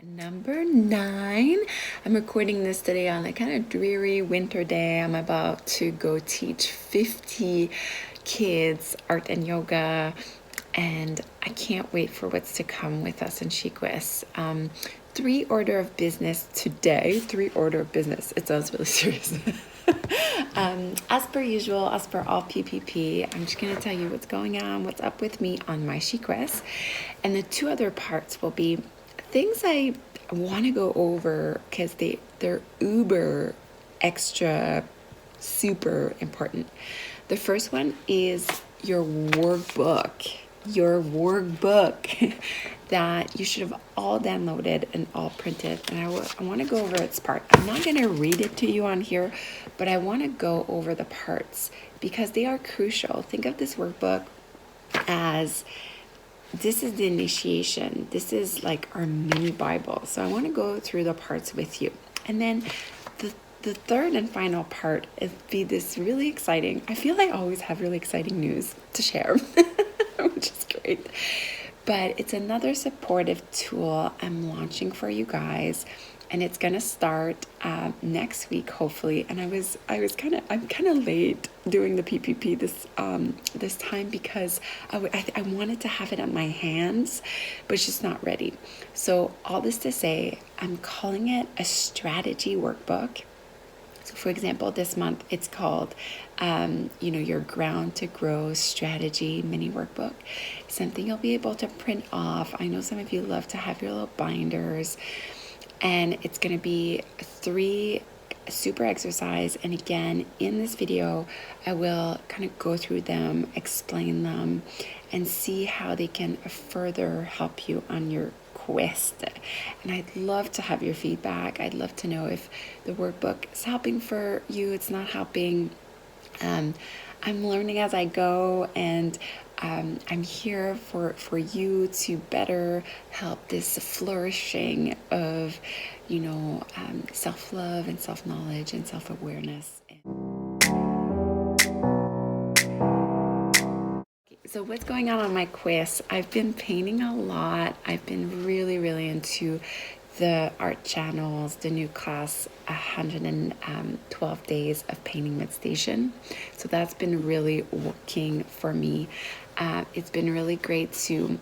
Number 9. I'm recording this today on a kind of dreary winter day. I'm about to go teach 50 kids art and yoga, and I can't wait for what's to come with us in Chiquis. 3 order of business today. 3 order of business. It sounds really serious. As per usual, as per all PPP, I'm just going to tell you what's going on, what's up with me on my Chiquis. And the 2 other parts will be things I want to go over because they're uber extra super important. The first one is your workbook that you should have all downloaded and all printed. And I want to go over its part. I'm not going to read it to you on here, but I want to go over the parts because they are crucial. Think of this workbook as this is the initiation. This is like our mini Bible. So I want to go through the parts with you. And then the third and final part is be this really exciting. I feel I always have really exciting news to share, which is great. But it's another supportive tool I'm launching for you guys. And it's gonna start next week, hopefully. And I'm kind of late doing the PPP this time because I wanted to have it on my hands, but it's just not ready. So all this to say, I'm calling it a strategy workbook. So for example, this month it's called, your Ground to Grow Strategy Mini Workbook. Something you'll be able to print off. I know some of you love to have your little binders. And it's going to be 3 super exercise. And again, in this video, I will kind of go through them, explain them, and see how they can further help you on your quest. And I'd love to have your feedback. I'd love to know if the workbook is helping for you, it's not helping. I'm learning as I go, and I'm here for you to better help this flourishing of, self-love and self-knowledge and self-awareness. So what's going on my quiz? I've been painting a lot. I've been really, really into the art channels, the new class, 112 days of painting meditation. So that's been really working for me. It's been really great to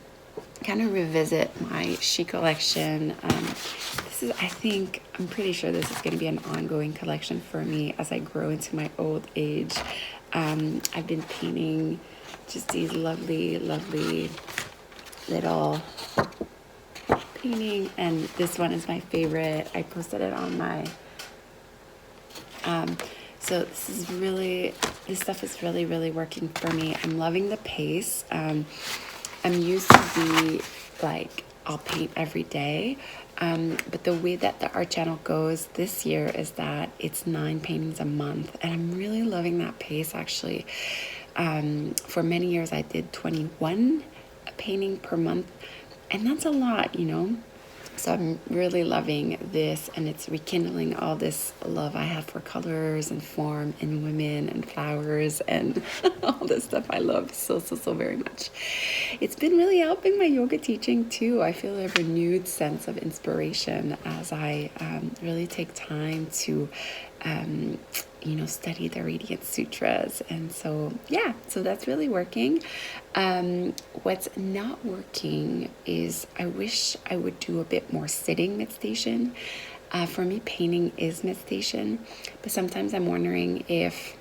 kind of revisit my She collection. I'm pretty sure this is going to be an ongoing collection for me as I grow into my old age. I've been painting just these lovely, lovely little painting, and this one is my favorite. I posted it on my so this stuff is really, really working for me. I'm loving the pace. I'm used to be like, I'll paint every day, but the way that the art channel goes this year is that it's 9 paintings a month, and I'm really loving that pace actually. For many years I did 21 painting per month, and that's a lot, So I'm really loving this, and it's rekindling all this love I have for colors and form and women and flowers and all this stuff I love so very much. It's been really helping my yoga teaching too. I feel a renewed sense of inspiration as I really take time to study the Radiant Sutras. And so that's really working. What's not working is I wish I would do a bit more sitting meditation. For me, painting is meditation, but sometimes I'm wondering if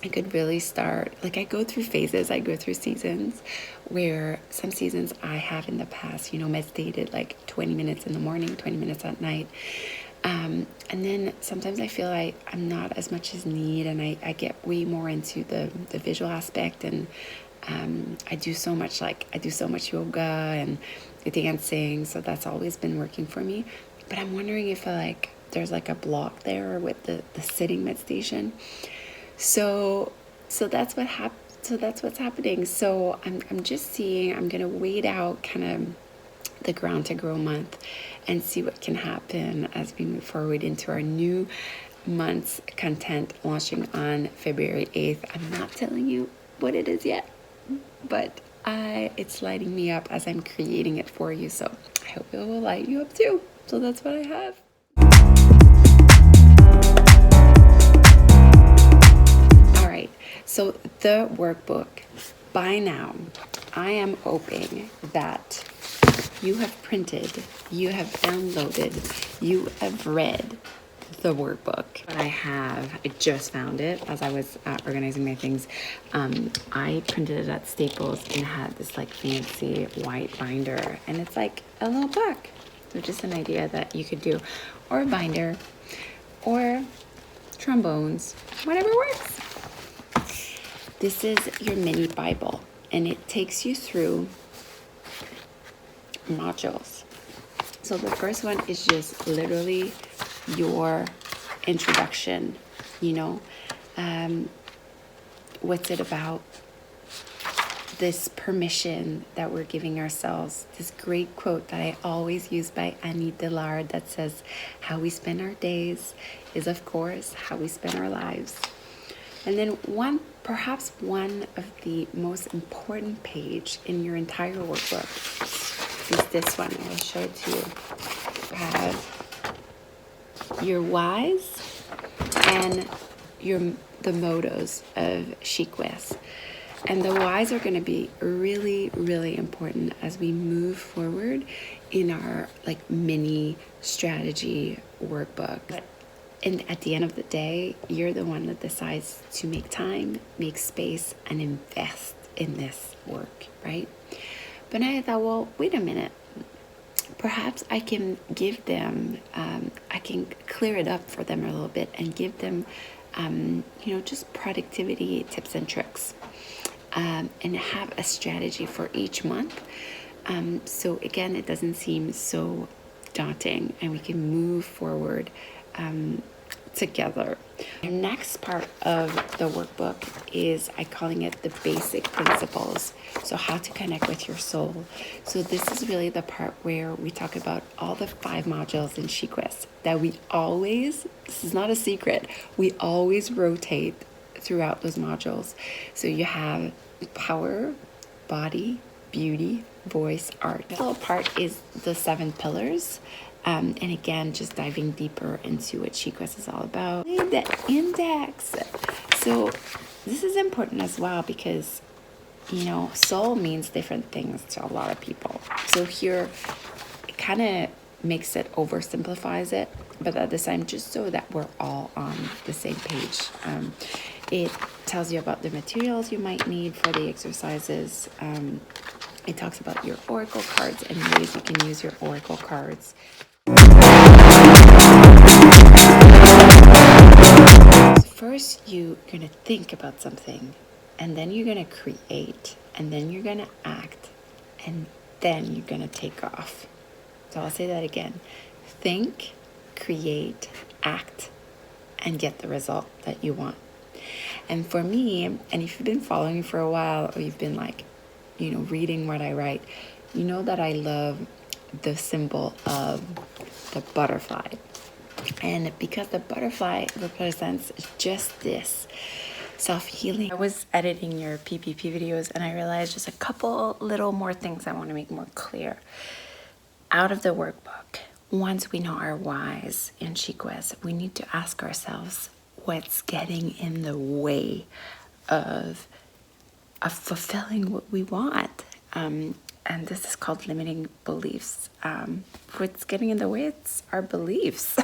I could really start, like I go through phases, I go through seasons where some seasons I have in the past, meditated like 20 minutes in the morning, 20 minutes at night. And then sometimes I feel I'm not as much as need, and I get way more into the visual aspect, and I do so much yoga and dancing, so that's always been working for me. But I'm wondering if there's like a block there with the sitting meditation. So that's what so that's what's happening. So I'm just seeing, I'm gonna wait out kind of the Ground to Grow month and see what can happen as we move forward into our new month's content launching on February 8th. I'm not telling you what it is yet, but it's lighting me up as I'm creating it for you. So I hope it will light you up too. So that's what I have. All right, so the workbook, by now, I am hoping that you have printed, you have downloaded, you have read the workbook. I just found it as I was organizing my things. I printed it at Staples and had this like fancy white binder, and it's like a little book. So just an idea that you could do, or a binder, or trombones, whatever works. This is your mini Bible, and it takes you through modules. So the first one is just literally your introduction, what's it about, this permission that we're giving ourselves, this great quote that I always use by Annie Dillard that says, how we spend our days is of course how we spend our lives. And then perhaps one of the most important page in your entire workbook is this one. I'll show it to you. You have your whys and the mottos of Chic-West. And the whys are going to be really, really important as we move forward in our like mini strategy workbook. And at the end of the day, you're the one that decides to make time, make space, and invest in this work, right? But I thought, well, wait a minute. Perhaps I can give them, I can clear it up for them a little bit and give them, just productivity tips and tricks, and have a strategy for each month. So again, it doesn't seem so daunting, and we can move forward together. The next part of the workbook is I'm calling it the basic principles. So how to connect with your soul. So this is really the part where we talk about all the 5 modules in Chic-West that this is not a secret, we always rotate throughout those modules. So you have power, body, beauty, voice, art. The little part is the 7 pillars. And again, just diving deeper into what Chic-West is all about. The index. So this is important as well because, soul means different things to a lot of people. So here, it kind of makes it, oversimplifies it, but at the same, just so that we're all on the same page. It tells you about the materials you might need for the exercises. It talks about your oracle cards and ways you can use your oracle cards. First, you're going to think about something, and then you're going to create, and then you're going to act, and then you're going to take off. So I'll say that again. Think, create, act, and get the result that you want. And for me, and if you've been following me for a while, or you've been reading what I write, you know that I love the symbol of the butterfly. And because the butterfly represents just this self-healing. I was editing your PPP videos and I realized just a couple little more things I want to make more clear. Out of the workbook, once we know our whys in Chic-West, we need to ask ourselves what's getting in the way of fulfilling what we want. And this is called limiting beliefs. What's getting in the way, it's our beliefs.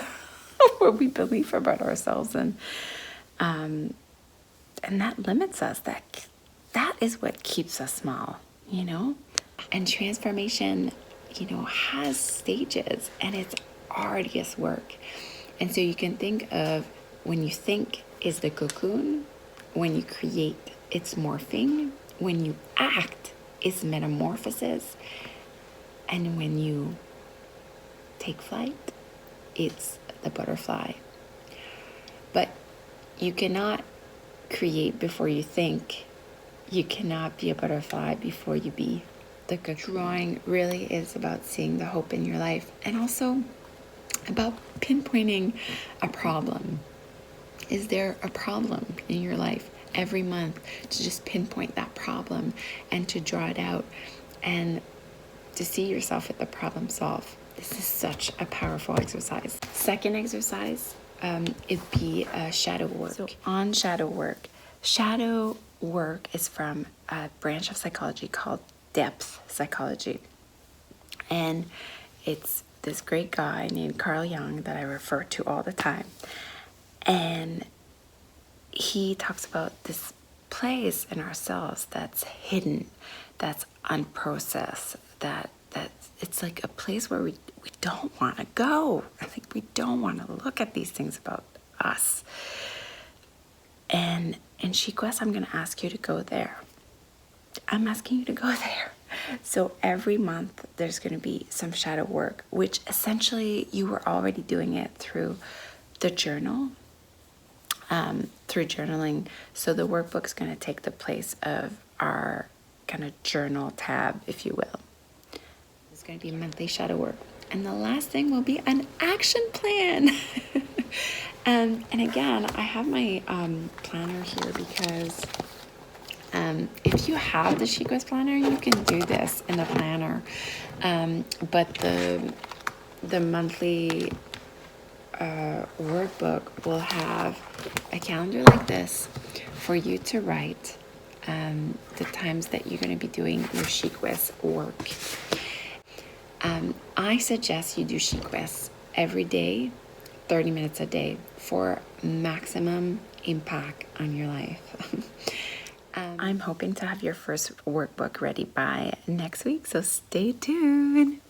What we believe about ourselves, and that limits us. That is what keeps us small, And transformation, has stages, and it's arduous work. And so you can think of, when you think is the cocoon, when you create, it's morphing, when you act, is metamorphosis, and when you take flight, it's the butterfly. But you cannot create before you think. You cannot be a butterfly before you be the cocoon. Drawing really is about seeing the hope in your life, and also about pinpointing a problem. Is there a problem in your life? every month to just pinpoint that problem and to draw it out and to see yourself at the problem solve. This is such a powerful exercise. Second exercise, it'd be shadow work. So on shadow work is from a branch of psychology called depth psychology. And it's this great guy named Carl Jung that I refer to all the time. And he talks about this place in ourselves that's hidden, that's unprocessed, that it's like a place where we don't want to go. I think we don't want to look at these things about us. And in She Quest, I'm going to ask you to go there. I'm asking you to go there. So every month there's going to be some shadow work, which essentially you were already doing it through the journal, through journaling. So the workbook's going to take the place of our kind of journal tab, if you will. It's going to be monthly shadow work. And the last thing will be an action plan. And again, I have my planner here because if you have the She Quest planner, you can do this in the planner. But the monthly workbook will have a calendar like this for you to write the times that you're going to be doing your She Quest work. I suggest you do She Quest every day, 30 minutes a day, for maximum impact on your life. I'm hoping to have your first workbook ready by next week, so stay tuned.